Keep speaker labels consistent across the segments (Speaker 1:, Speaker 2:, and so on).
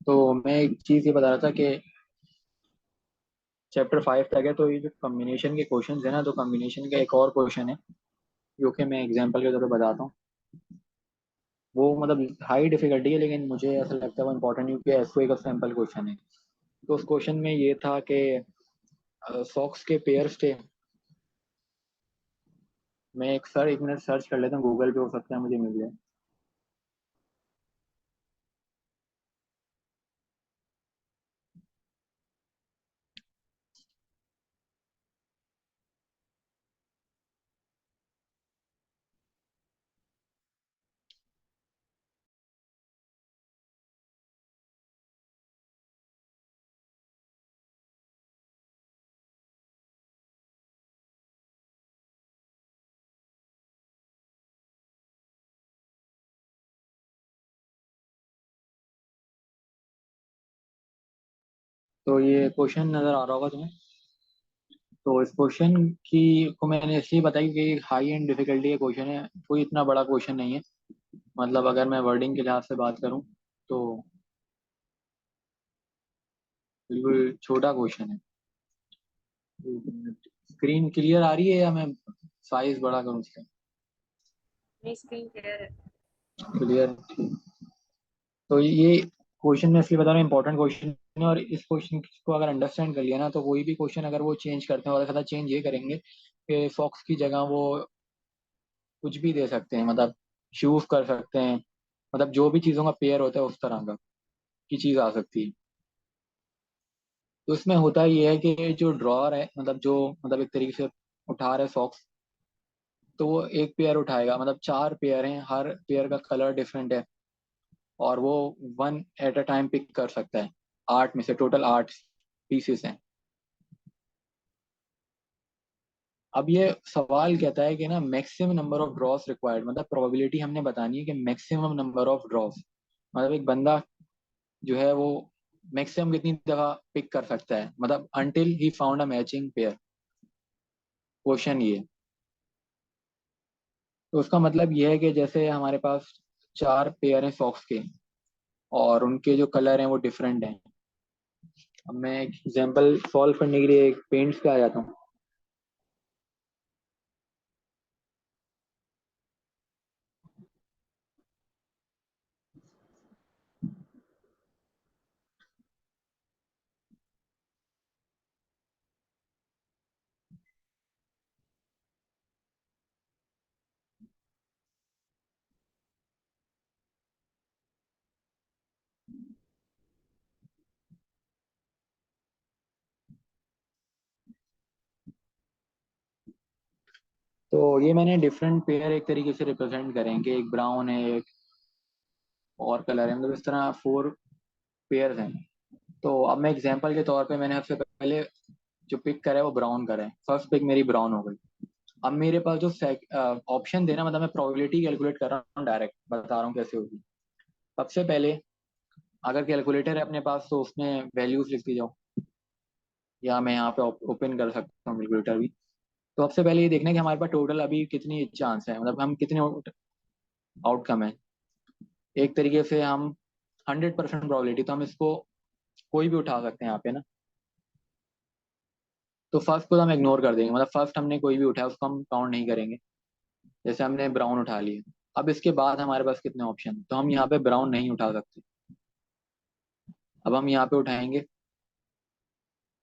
Speaker 1: तो मैं एक चीज़ ये बता रहा था कि चैप्टर 5 तक है, तो ये जो कम्बिनेशन के क्वेश्चंस है ना, तो कम्बिनेशन का एक और क्वेश्चन है जो कि मैं एग्जांपल के तौर पे बताता हूँ। वो मतलब हाई डिफिकल्टी है, लेकिन मुझे ऐसा लगता है वो इम्पोर्टेंट क्योंकि एसओए का सैम्पल क्वेश्चन है। तो उस क्वेश्चन में ये था कि सॉक्स के पेयर्स थे। मैं एक मिनट सर्च कर लेता हूँ गूगल पे, हो सकता है मुझे मिल जाए। तो ये क्वेश्चन नज़र आ रहा होगा तुम्हें। तो इस क्वेश्चन की को मैंने इसलिए बताई कि हाई एंड डिफिकल्टी का क्वेश्चन है, कोई इतना बड़ा क्वेश्चन नहीं है। मतलब अगर मैं वर्डिंग के लिहाज से बात करूँ तो बिल्कुल छोटा क्वेश्चन है। स्क्रीन क्लियर आ रही है या मैं साइज बड़ा करूँ इसका?
Speaker 2: मेरी स्क्रीन क्लियर है।
Speaker 1: क्लियर। तो ये क्वेश्चन मैं इसलिए बता रहा हूँ, इंपॉर्टेंट क्वेश्चन है। और इस क्वेश्चन को अगर अंडरस्टैंड कर लिया ना, तो कोई भी क्वेश्चन अगर वो चेंज करते हैं, और ज़्यादा चेंज ये करेंगे कि सॉक्स की जगह वो कुछ भी दे सकते हैं, मतलब शूज कर सकते हैं। मतलब जो भी चीज़ों का पेयर होता है उस तरह का की चीज़ आ सकती है। तो इसमें होता ये है कि जो ड्रॉअर है, मतलब जो मतलब एक तरीके से उठा रहे सॉक्स, तो वो एक पेयर उठाएगा। मतलब चार पेयर हैं, हर पेयर का कलर डिफरेंट है, और वो one at a time pick कर सकता है। आठ में से टोटल आठ पीसेस हैं। अब ये सवाल कहता है कि ना मैक्सिमम नंबर ऑफ ड्रॉस रिक्वायर्ड, मतलब प्रोबेबिलिटी हमने बतानी है कि मैक्सिमम नंबर ऑफ ड्रॉस, मतलब एक बंदा जो है वो मैक्सिमम कितनी दफा पिक कर सकता है, मतलब until he found a matching pair. Question ये। तो उसका मतलब ये है कि जैसे हमारे पास चार पेयर हैं सॉक्स के, और उनके जो कलर हैं वो डिफरेंट हैं। अब मैं एक एग्जांपल सॉल्व करने के लिए एक पेंट्स पे आ जाता हूँ। तो ये मैंने डिफरेंट पेयर एक तरीके से रिप्रेजेंट करेंगे, एक ब्राउन है, एक और कलर है, मतलब इस तरह फोर पेयर हैं। तो अब मैं एग्जांपल के तौर पे मैंने सबसे पहले जो पिक करा है वो ब्राउन करा है, फर्स्ट पिक मेरी ब्राउन हो गई। अब मेरे पास जो ऑप्शन देना, मतलब मैं प्रोबेबिलिटी कैलकुलेट कर रहा हूँ, डायरेक्ट बता रहा हूँ कैसे होगी। सबसे पहले अगर कैलकुलेटर है अपने पास तो उसमें वैल्यूज लिखती जाओ, या मैं यहाँ पे ओपन कर सकता हूँ कैलकुलेटर भी। तो सबसे पहले ये देखना है कि हमारे पास टोटल अभी कितनी चांस है, मतलब हम कितने आउटकम है। एक तरीके से हम 100% प्रोबेबिलिटी, तो हम इसको कोई भी उठा सकते हैं यहाँ पे ना। तो फर्स्ट को तो हम इग्नोर कर देंगे, मतलब फर्स्ट हमने कोई भी उठाया उसको हम काउंट नहीं करेंगे। जैसे हमने ब्राउन उठा लिया। अब इसके बाद हमारे पास कितने ऑप्शन, तो हम यहाँ पे ब्राउन नहीं उठा सकते। अब हम यहाँ पे उठाएंगे,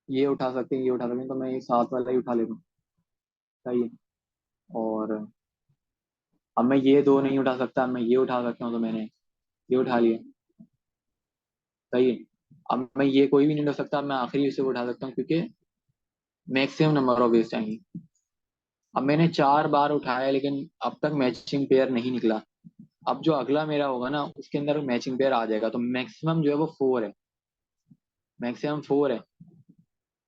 Speaker 1: ये उठा सकते हैं, ये उठा सकते हैं, तो मैं ये साथ वाला ही उठा लेता हूँ। सही है। और अब मैं ये दो नहीं उठा सकता, अब मैं ये उठा सकता हूँ, तो मैंने ये उठा लिया। सही है। अब मैं ये कोई भी नहीं उठा सकता, अब मैं आखिरी इसे उठा सकता हूँ क्योंकि मैक्सिमम नंबर ऑफ वेस्ट आएंगी। अब मैंने चार बार उठाया लेकिन अब तक मैचिंग पेयर नहीं निकला। अब जो अगला मेरा होगा ना उसके अंदर मैचिंग पेयर आ जाएगा, तो मैक्सिमम जो है वो फोर है। मैक्सिमम फोर है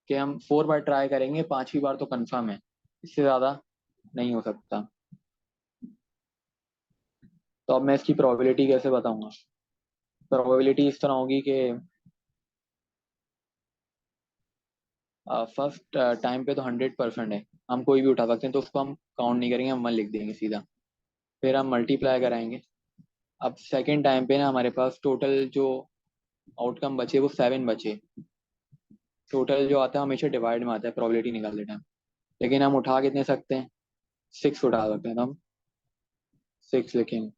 Speaker 1: कि हम फोर बार ट्राई करेंगे, पांचवी बार तो कंफर्म है, इससे ज्यादा नहीं हो सकता। तो अब मैं इसकी प्रोबेबिलिटी कैसे बताऊंगा? प्रोबेबिलिटी इस तरह होगी कि फर्स्ट टाइम पे तो 100% है, हम कोई भी उठा सकते हैं, तो उसको हम काउंट नहीं करेंगे, हम वन लिख देंगे सीधा। फिर हम मल्टीप्लाई कराएंगे। अब सेकेंड टाइम पे ना हमारे पास टोटल जो आउटकम बचे वो 7 बचे। टोटल जो आता है हमेशा डिवाइड में आता है प्रोबेबिलिटी निकालते टाइम। लेकिन हम उठा कितने सकते हैं, 6 उठा सकते हैं, तो हम 6 लिखेंगे।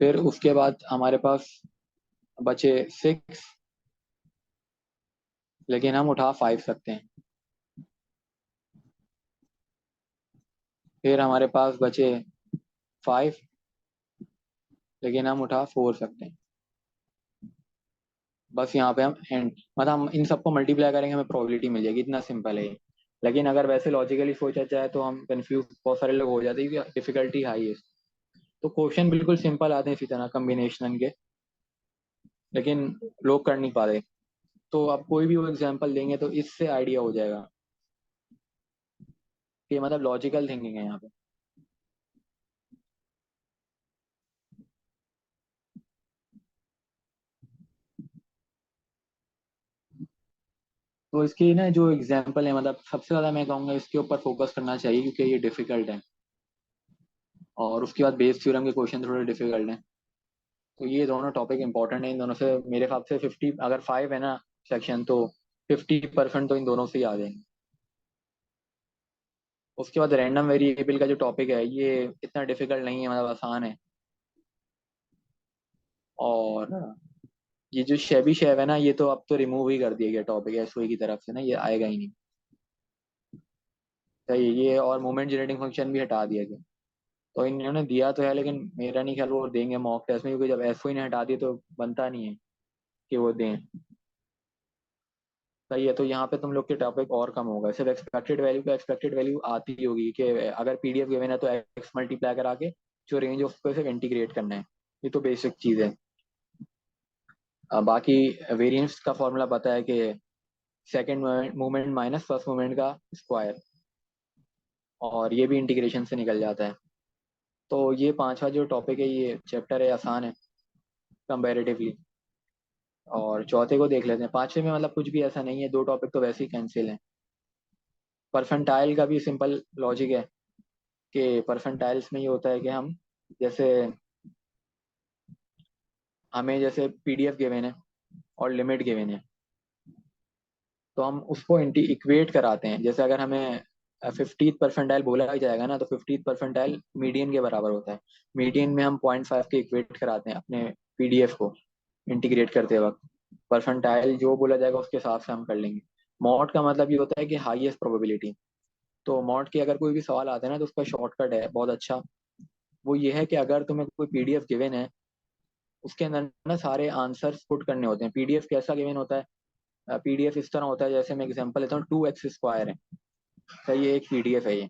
Speaker 1: फिर उसके बाद हमारे पास बचे 6, लेकिन हम उठा 5 सकते हैं। फिर हमारे पास बचे 5, लेकिन हम उठा 4 सकते हैं। बस यहाँ पे हम एंड, मतलब हम इन सबको मल्टीप्लाई करेंगे हमें प्रोबेबिलिटी मिल जाएगी, इतना सिंपल है ये। लेकिन अगर वैसे लॉजिकली सोचा जाए तो हम कंफ्यूज बहुत सारे लोग हो जाते हैं क्योंकि डिफिकल्टी हाई है। तो क्वेश्चन बिल्कुल सिंपल आते हैं इसी तरह कम्बिनेशन के, लेकिन लोग कर नहीं पा रहे। तो आप कोई भी वो एग्जांपल देंगे तो इससे आइडिया हो जाएगा कि मतलब लॉजिकल थिंकिंग है यहाँ पे। तो इसकी ना जो एग्जांपल है, मतलब सबसे ज्यादा मैं कहूँगा इसके ऊपर फोकस करना चाहिए क्योंकि ये डिफिकल्ट है। और उसके बाद बेस थ्योरम के क्वेश्चन थोड़े डिफिकल्ट हैं। तो ये दोनों टॉपिक इंपॉर्टेंट है, इन दोनों से मेरे हिसाब से 50, अगर 5 है ना सेक्शन, तो 50% तो इन दोनों से ही आ जाएंगे। उसके बाद रैंडम वेरिएबल का जो टॉपिक है ये इतना डिफिकल्ट नहीं है, मतलब आसान है। और ये जो शेबी शेव है ना, ये तो अब तो रिमूव ही कर दिया गया टॉपिक एसओई की तरफ से ना, ये आएगा ही नहीं। सही है ये, और मोमेंट जनरेटिंग फंक्शन भी हटा दिया गया। तो इन्होंने दिया तो है, लेकिन मेरा नहीं ख्याल वो देंगे मॉक टेस्ट में, क्योंकि जब एसओई ने हटा दिया तो बनता नहीं है कि वो दें। सही है, तो यहाँ पे तुम लोग के टॉपिक और कम होगा। सिर्फ एक्सपेक्टेड वैल्यू का एक्सपेक्टेड वैल्यू आती ही होगी कि अगर पीडीएफ गिवन है तो एक्स मल्टीप्लाई करा के जो रेंज ऑफ को सिर्फ इंटीग्रेट करना है। ये तो बेसिक चीज़ है। बाकी वेरिएंस का फॉर्मूला पता है कि second movement minus first movement का स्क्वायर, और ये भी इंटीग्रेशन से निकल जाता है। तो ये पांचवा जो टॉपिक है, ये चैप्टर है, आसान है कंपैरेटिवली। और चौथे को देख लेते हैं। पांचवे में मतलब कुछ भी ऐसा नहीं है, दो टॉपिक तो वैसे ही कैंसिल हैं। परसेंटाइल का भी सिंपल लॉजिक है कि परसेंटाइल्स में ये होता है कि हम जैसे, हमें जैसे पीडीएफ गिवन है और लिमिट गिवन है, तो हम उसको इक्वेट कराते हैं। जैसे अगर हमें 50th परसेंटाइल बोला ही जाएगा ना, तो 50th परसेंटाइल मीडियन के बराबर होता है। मीडियन में हम 0.5 के इक्वेट कराते हैं अपने पीडीएफ को इंटीग्रेट करते वक्त। परसेंटाइल जो बोला जाएगा उसके हिसाब से हम कर लेंगे। मॉड का मतलब ये होता है कि हाईएस्ट प्रोबेबिलिटी। तो मॉड के अगर कोई भी सवाल आता है ना, तो उसका शॉर्टकट है बहुत अच्छा। वो ये है कि अगर तुम्हें कोई पीडीएफ गिवन है, उसके अंदर ना सारे आंसर्स पुट करने होते हैं। पीडीएफ कैसा गिवन होता है, पीडीएफ इस तरह होता है, जैसे मैं एग्जांपल लेता हूँ, 2x² है। तो ये एक पीडीएफ है ये।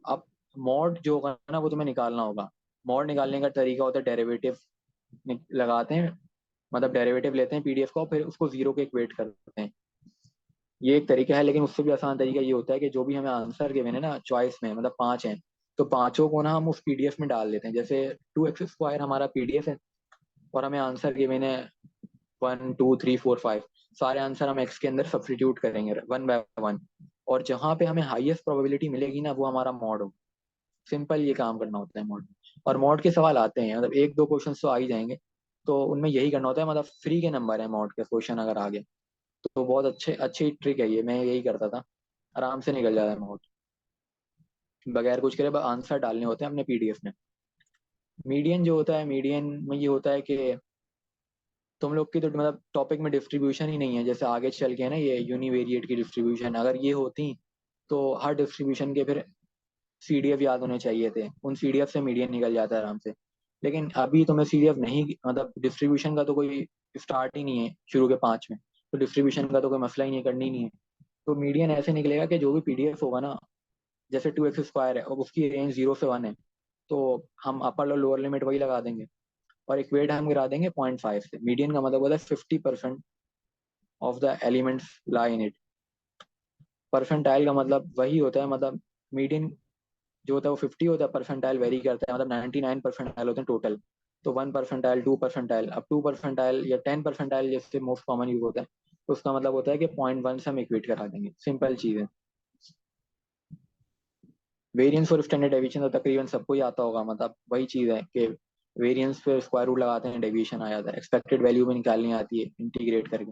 Speaker 1: अब मॉड जो होगा ना वो तुम्हें निकालना होगा। मॉड निकालने का तरीका होता है डेरिवेटिव लगाते हैं, मतलब डेरिवेटिव लेते हैं पीडीएफ का और फिर उसको जीरो के इक्वेट करते हैं। ये एक तरीका है, लेकिन उससे भी आसान तरीका ये होता है कि जो भी हमें आंसर गिवन है ना चॉइस में, मतलब 5 हैं, तो पांचों को ना हम उस पीडीएफ में डाल देते हैं। जैसे 2x² हमारा पीडीएफ है और हमें आंसर गिवन है 1 2 3 4 5। सारे आंसर हम एक्स के अंदर सब्स्टिट्यूट करेंगे वन बाय वन, और जहां पे हमें हाईएस्ट प्रोबेबिलिटी मिलेगी ना वो हमारा मॉड हो। सिंपल ये काम करना होता है मॉड। और मॉड के सवाल आते हैं, मतलब एक दो क्वेश्चन तो आ ही जाएंगे। तो उनमें यही करना होता है, मतलब फ्री के नंबर है मॉड के क्वेश्चन अगर आ गए तो बहुत अच्छे अच्छी ट्रिक है ये, मैं यही करता था। आराम से निकल जाता है मॉड, बगैर कुछ करे बस आंसर डालने होते हैं अपने पीडीएफ में। मीडियन जो होता है, मीडियन में ये होता है कि तुम लोग की तो मतलब टॉपिक में डिस्ट्रीब्यूशन ही नहीं है। जैसे आगे चल के है ना ये यूनिवेरिएट की डिस्ट्रीब्यूशन, अगर ये होती तो हर डिस्ट्रीब्यूशन के फिर सीडीएफ याद होने चाहिए थे, उन सीडीएफ से मीडियन निकल जाता है आराम से। लेकिन अभी तुम्हें सीडीएफ नहीं, मतलब डिस्ट्रीब्यूशन का तो कोई स्टार्ट ही नहीं है शुरू के 5 में, तो डिस्ट्रीब्यूशन का तो कोई मसला ही नहीं, करनी ही नहीं है। तो मीडियन ऐसे निकलेगा कि जो भी पीडीएफ होगा ना, जैसे 2x² है और उसकी रेंज 0 से 1 है, तो हम अपर और लोअर लिमिट वही लगा देंगे और इक्वेट हम गिरा देंगे 0.5 से। मीडियन का मतलब होता है 50% of the elements lie in it. Percentile का मतलब वही होता है, मतलब मीडियन जो होता है वो 50 होता है, परसेंटाइल वेरी करता है, मतलब 99 परसेंटाइल होते हैं टोटल। तो 1 परसेंटाइल, 2 परसेंटाइल, अब 2 परसेंटाइल या 10 परसेंटाइल जैसे मोस्ट कॉमन यूज होता है, तो उसका मतलब होता है कि 0.1 से हम इक्वेट करा देंगे। सिंपल चीज है। वेरिएंस और स्टैंडर्ड डेविएशन तो तकरीबन सबको ही आता होगा, मतलब वही चीज है कि वेरिएंस पे स्क्वायर रूट लगाते हैं, डेविएशन आ जाता है, एक्सपेक्टेड वैल्यू भी निकालनी आती है इंटीग्रेट करके।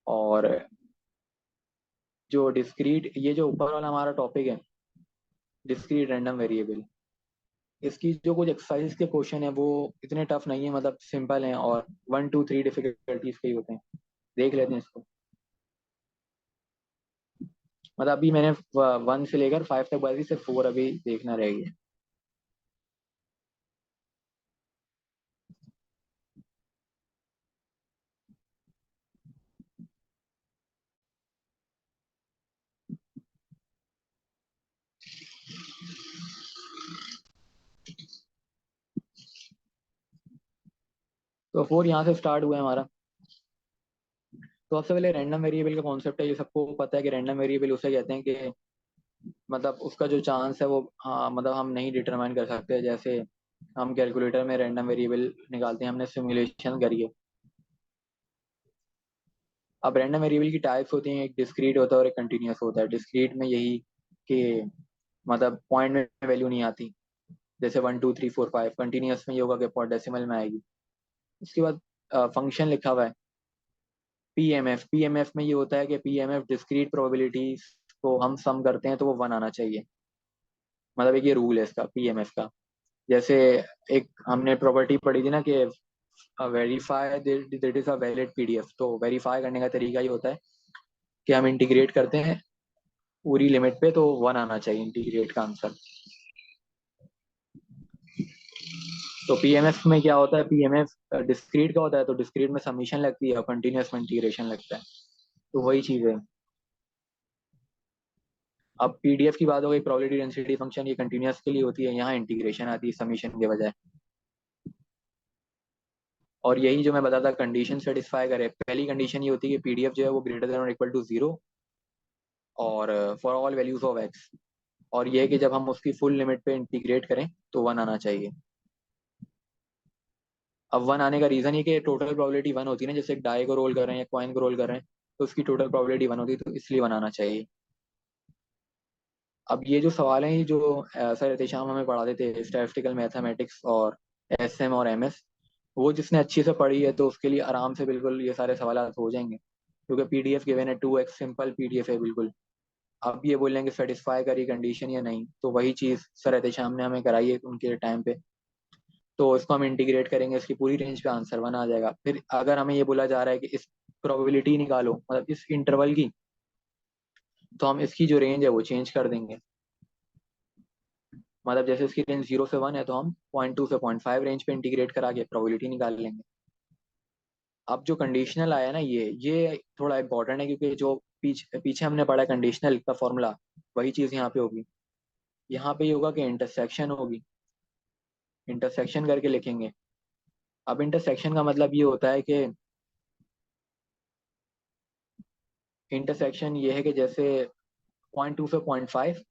Speaker 1: और जो डिस्क्रीट, ये जो ऊपर वाला हमारा टॉपिक है डिस्क्रीट रैंडम वेरिएबल, इसकी जो कुछ एक्सरसाइज के क्वेश्चन है वो इतने टफ नहीं है, मतलब सिंपल हैं, और 1 2 3 डिफिकल्टीज के ही होते हैं। देख लेते हैं इसको। मतलब अभी मैंने 1 से लेकर 5 तक बताई, सिर्फ 4 अभी देखना रह गया। तो 4 यहाँ से स्टार्ट हुआ है हमारा। तो सबसे पहले रैंडम वेरिएबल का कॉन्सेप्ट है, ये सबको पता है कि रैंडम वेरिएबल उसे कहते हैं कि मतलब उसका जो चांस है वो, हाँ मतलब हम नहीं डिटरमाइन कर सकते। जैसे हम कैलकुलेटर में रैंडम वेरिएबल निकालते हैं, हमने सिमुलेशन करी है। अब रैंडम वेरिएबल की टाइप्स होती हैं, एक डिस्क्रीट होता है और एक कंटिन्यूअस होता है। डिस्क्रीट में यही कि मतलब पॉइंट में वैल्यू नहीं आती, जैसे 1 2 3 4 5। कंटिन्यूअस में ये होगा कि डेसिमल में आएगी। उसके बाद फंक्शन लिखा हुआ है पीएमएफ। पीएमएफ में ये होता है कि पीएमएफ डिस्क्रीट प्रोबेबिलिटीज को हम सम करते हैं तो वो 1 आना चाहिए। मतलब एक ये रूल है इसका पीएमएफ का। जैसे एक हमने प्रॉपर्टी पढ़ी थी ना कि verify that is a valid PDF. तो वेरीफाई करने का तरीका ये होता है कि हम इंटीग्रेट करते हैं पूरी लिमिट पे, तो 1 आना चाहिए इंटीग्रेट का आंसर। तो पीएमएफ में क्या होता है, पीएमएफ डिस्क्रीट का होता है, तो डिस्क्रीट में समीशन लगती है और कंटिन्यूअस में इंटीग्रेशन लगता है। तो वही चीज़ है। अब पीडीएफ की बात हो गई, प्रोबेबिलिटी डेंसिटी फंक्शन, ये कंटिन्यूअस के लिए होती है, यहाँ इंटीग्रेशन आती है समीशन के बजाय। और यही जो मैं बताता कंडीशन सेटिस्फाई करे, पहली कंडीशन ये होती है कि पीडीएफ जो है वो ग्रेटर देन और इक्वल टू 0 और for all values of x. और ये है कि जब हम उसकी फुल लिमिट पे इंटीग्रेट करें तो 1 आना चाहिए। अब 1 आने का रीजन ये कि टोटल प्रोबेबिलिटी 1 होती है ना, जैसे एक डाई को रोल कर रहे हैं या कॉइन को रोल कर रहे हैं, तो उसकी टोटल प्रोबेबिलिटी 1 होती है, तो इसलिए 1 आना चाहिए। अब ये जो सवाल हैं, ये जो सर एहतेशाम हमें पढ़ाते थे स्टैटिस्टिकल मैथमेटिक्स और एसएम और एमएस, वो जिसने अच्छे से पढ़ी है तो उसके लिए आराम से बिल्कुल ये सारे सवाल हो जाएंगे, क्योंकि पीडीएफ गिवन है 2x, सिंपल पीडीएफ है बिल्कुल। अब ये बोलेंगे सेटिस्फाई करी कंडीशन या नहीं, तो वही चीज़ सर एहतेशाम ने हमें कराई है उनके टाइम पे। तो इसको हम इंटीग्रेट करेंगे, इसकी पूरी रेंज पे आंसर 1 आ जाएगा। फिर अगर हमें ये बोला जा रहा है कि इस प्रोबेबिलिटी निकालो, मतलब इस इंटरवल की, तो हम इसकी जो रेंज है वो चेंज कर देंगे। मतलब जैसे इसकी रेंज 0 से 1 है, तो हम 0.2 से 0.5 रेंज पे इंटीग्रेट करा के प्रोबेबिलिटी निकाल लेंगे। अब जो कंडीशनल आया ना, ये थोड़ा इंपॉर्टेंट है, क्योंकि जो पीछे पीछे हमने पढ़ा कंडीशनल का फॉर्मूला, वही चीज़ यहाँ पे होगी। यहाँ पे ये होगा कि इंटरसेक्शन होगी, इंटरसेक्शन करके लिखेंगे। अब इंटरसेक्शन का मतलब ये होता है कि इंटरसेक्शन ये है कि जैसे 0.2 से 0.5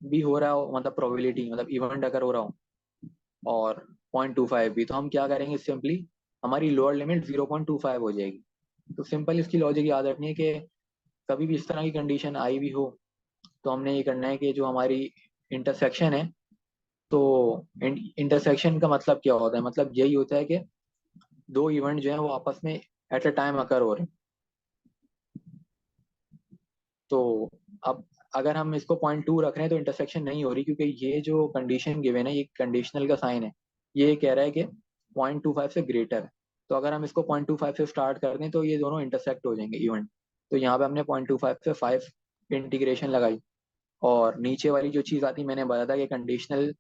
Speaker 1: भी हो रहा हो, मतलब प्रोबेबिलिटी, मतलब इवेंट अगर हो रहा हो, और 0.25 भी, तो हम क्या करेंगे, सिंपली हमारी लोअर लिमिट 0.25 हो जाएगी। तो सिंपल इसकी लॉजिक याद रखनी है कि कभी भी इस तरह की कंडीशन आई भी हो, तो हमने ये करना है कि जो हमारी इंटरसेक्शन है, तो इंटरसेक्शन का मतलब क्या होता है, मतलब यही होता है कि दो इवेंट जो है वो आपस में एट अ टाइम अकर हो रहे हैं। तो अब अगर हम इसको 0.2 रख रहे हैं तो इंटरसेक्शन नहीं हो रही, क्योंकि ये जो कंडीशन गिवन है ये कंडीशनल का साइन है। ये कह रहा है कि 0.25 से ग्रेटर है। तो अगर हम इसको 0.25 से स्टार्ट कर दें तो ये दोनों इंटरसेक्ट हो जाएंगे इवेंट। तो यहाँ पे हमने 0.25 से 5 इंटीग्रेशन लगाई। और नीचे वाली जो चीज़ आती, मैंने बताया था कि कंडीशनल,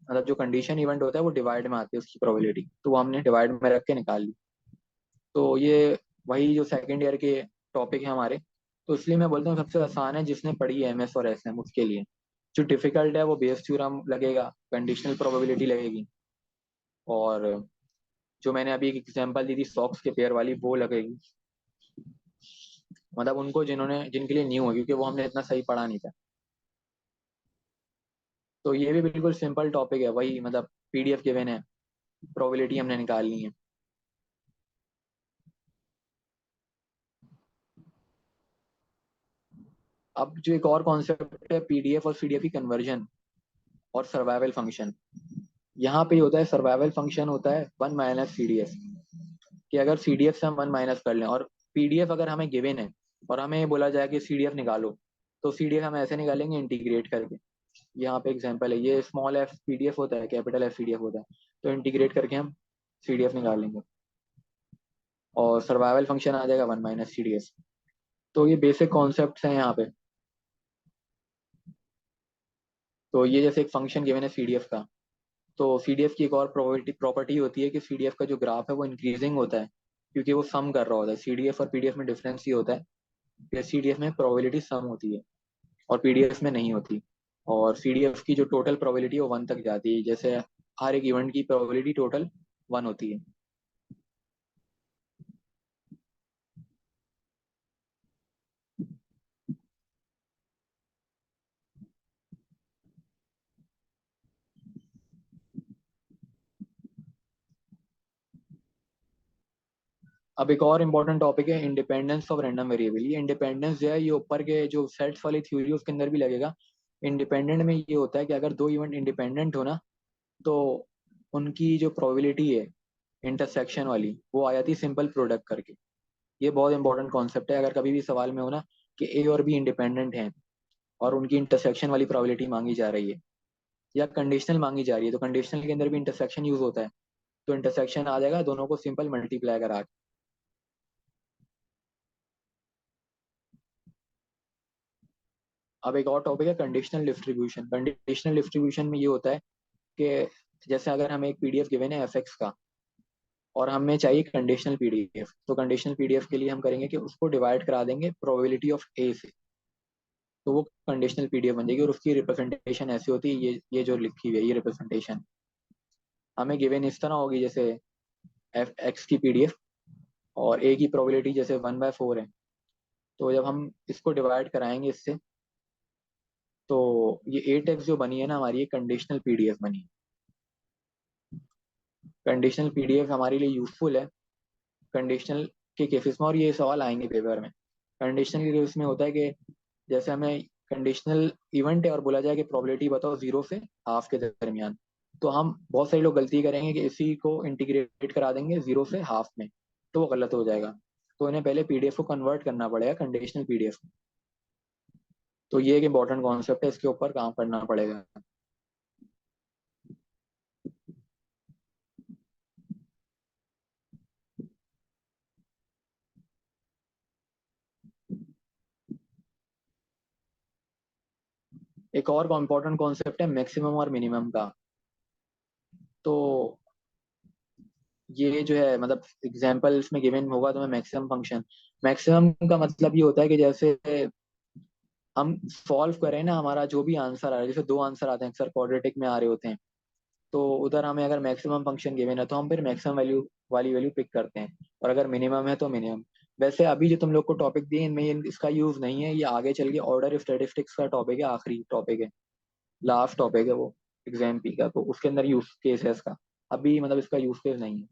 Speaker 1: मतलब जो कंडीशन इवेंट होता है वो डिवाइड में आती है उसकी प्रोबेबिलिटी, तो वो हमने डिवाइड में रख के निकाल ली। तो ये वही जो सेकेंड ईयर के टॉपिक है हमारे। तो इसलिए मैं बोलता हूँ सबसे आसान है जिसने पढ़ी है एमएस और एसएम उसके लिए। जो डिफिकल्ट है वो बेस थ्योरम लगेगा, कंडीशनल प्रोबेबिलिटी लगेगी, और जो मैंने अभी एक एग्जांपल दी थी सॉक्स के पेयर वाली, वो लगेगी। मतलब उनको जिन्होंने, जिनके लिए न्यू है, क्योंकि वो हमने इतना सही पढ़ा नहीं था। तो ये भी बिल्कुल सिंपल टॉपिक है, वही मतलब पीडीएफ गिवन है, प्रोबेबिलिटी हमने निकालनी है। अब जो एक और कॉन्सेप्ट है पीडीएफ और सीडीएफ की कन्वर्जन और सर्वाइवल फंक्शन। यहाँ पे होता है सर्वाइवल फंक्शन होता है 1 - CDF, कि अगर CDF से हम 1 कर लें और PDF अगर हमें गिवन है और हमें ये बोला जाए कि CDF निकालो, तो CDF हम ऐसे निकालेंगे इंटीग्रेट करके। यहाँ पे एग्जांपल है, ये स्मॉल f PDF होता है, कैपिटल F CDF होता है, तो इंटीग्रेट करके हम CDF निकालेंगे और सर्वाइवल फंक्शन आ जाएगा 1 - CDF। तो ये बेसिक कॉन्सेप्ट हैं यहाँ पे। तो ये जैसे एक फंक्शन गिवन है CDF का, तो CDF की एक और प्रॉपर्टी होती है कि CDF का जो ग्राफ है वो इंक्रीजिंग होता है, क्योंकि वो सम कर रहा होता है। CDF और PDF में डिफरेंस ये होता है कि CDF में प्रोबेबिलिटी सम होती है और PDF में नहीं होती। और CDF की जो टोटल प्रोबेबिलिटी है वो 1 तक जाती है, जैसे हर एक इवेंट की प्रोबेबिलिटी टोटल 1 होती है। अब एक और इम्पोर्टेंट टॉपिक है इंडिपेंडेंस ऑफ रैंडम वेरिएबल। ये इंडिपेंडेंस जो है ये ऊपर के जो सेट्स वाली थ्योरी उसके अंदर भी लगेगा। इंडिपेंडेंट में ये होता है कि अगर दो इवेंट इंडिपेंडेंट हो ना, तो उनकी जो प्रोबेबिलिटी है इंटरसेक्शन वाली वो आ जाती है सिंपल प्रोडक्ट करके। ये बहुत इंपॉर्टेंट कॉन्सेप्ट है। अगर कभी भी सवाल में हो ना कि ए और बी इंडिपेंडेंट हैं और उनकी इंटरसेक्शन वाली प्रोबेबिलिटी मांगी जा रही है या कंडीशनल मांगी जा रही है, तो कंडीशनल के अंदर भी इंटरसेक्शन यूज होता है, तो इंटरसेक्शन आ जाएगा दोनों को सिंपल मल्टीप्लाई करा के। अब एक और टॉपिक है कंडीशनल डिस्ट्रीब्यूशन। कंडीशनल डिस्ट्रीब्यूशन में ये होता है कि जैसे अगर हमें एक PDF गिवन है FX का और हमें चाहिए कंडीशनल PDF, तो कंडीशनल PDF के लिए हम करेंगे कि उसको डिवाइड करा देंगे प्रोबेबिलिटी ऑफ A से, तो वो कंडीशनल PDF बन जाएगी और उसकी रिप्रेजेंटेशन ऐसी होती है, ये जो लिखी हुई है ये रिप्रेजेंटेशन हमें गिवन इस तरह होगी, जैसे FX की PDF और A की प्रोबेबिलिटी जैसे 1/4 है। तो जब हम इसको डिवाइड कराएंगे इससे, तो ये 8x जो बनी है ना हमारी, ये कंडीशनल PDF बनी है। कंडीशनल PDF हमारे लिए यूजफुल है कंडीशनल के केसेस में, और ये सवाल आएंगे पेपर में। कंडीशनल के केस में होता है कि जैसे हमें कंडीशनल इवेंट है और बोला जाए कि प्रोबेबिलिटी बताओ 0 से हाफ के दरमियान, तो हम बहुत सारे लोग गलती करेंगे कि इसी को इंटीग्रेट करा देंगे 0 से हाफ में, तो वो गलत हो जाएगा। तो इन्हें पहले PDF को कन्वर्ट करना पड़ेगा कंडीशनल PDF। तो ये एक इंपॉर्टेंट कॉन्सेप्ट है, इसके ऊपर काम करना पड़ेगा। एक और इम्पोर्टेंट कॉन्सेप्ट है मैक्सिमम और मिनिमम का। तो ये जो है मतलब एग्जाम्पल इसमें गिवन होगा तो मैं मैक्सिमम फंक्शन, मैक्सिमम का मतलब ये होता है कि जैसे हम सॉल्व करें ना, हमारा जो भी आंसर आ रहा है, जैसे 2 आंसर आते हैं अक्सर क्वाड्रेटिक में आ रहे होते हैं, तो उधर हमें अगर मैक्सिमम फंक्शन गिवन है तो हम फिर मैक्सिमम वैल्यू वाली वैल्यू पिक करते हैं, और अगर मिनिमम है तो मिनिमम। वैसे अभी जो तुम लोग को टॉपिक दिए इनमें इसका यूज नहीं है, ये आगे चल के ऑर्डर स्टैटिस्टिक्स का टॉपिक है, आखिरी टॉपिक है, लास्ट टॉपिक है वो एग्जाम पी का, तो उसके अंदर यूज केस है इसका। अभी मतलब इसका यूज केस नहीं है।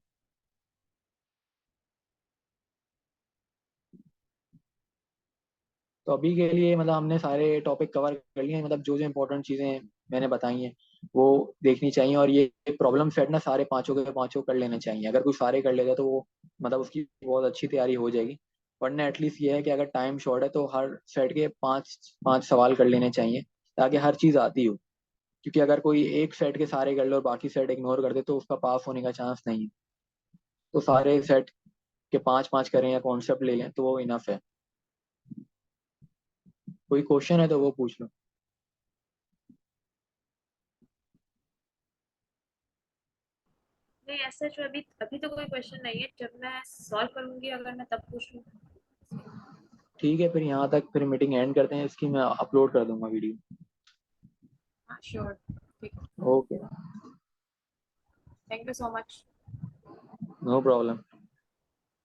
Speaker 1: तो अभी के लिए मतलब हमने सारे टॉपिक कवर कर लिए हैं, मतलब जो जो इंपॉर्टेंट चीज़ें मैंने बताई हैं वो देखनी चाहिए, और ये प्रॉब्लम सेट ना सारे पांचों के पांचों कर लेने चाहिए। अगर कोई सारे कर लेगा तो वो मतलब उसकी बहुत अच्छी तैयारी हो जाएगी। वरना एटलीस्ट ये है कि अगर टाइम शॉर्ट है तो हर सेट के 5 5 सवाल कर लेने चाहिए, ताकि हर चीज़ आती हो। क्योंकि अगर कोई एक सेट के सारे कर ले और बाकी सेट इग्नोर कर दे तो उसका पास होने का चांस नहीं है। तो सारे सेट के 5 5 करें या कॉन्सेप्ट ले लें तो वो इनफ है। कोई क्वेश्चन है तो वो पूछ लो।
Speaker 2: नहीं, ऐसा जो अभी अभी तो कोई क्वेश्चन नहीं है, जब मैं सॉल्व करूंगी अगर मैं तब पूछ लूँ।
Speaker 1: ठीक है, फिर यहाँ तक फिर मीटिंग एंड करते हैं इसकी, मैं अपलोड कर दूंगा वीडियो।
Speaker 2: हाँ श्योर। ठीक।
Speaker 1: Okay.
Speaker 2: Thank you so much.
Speaker 1: No problem.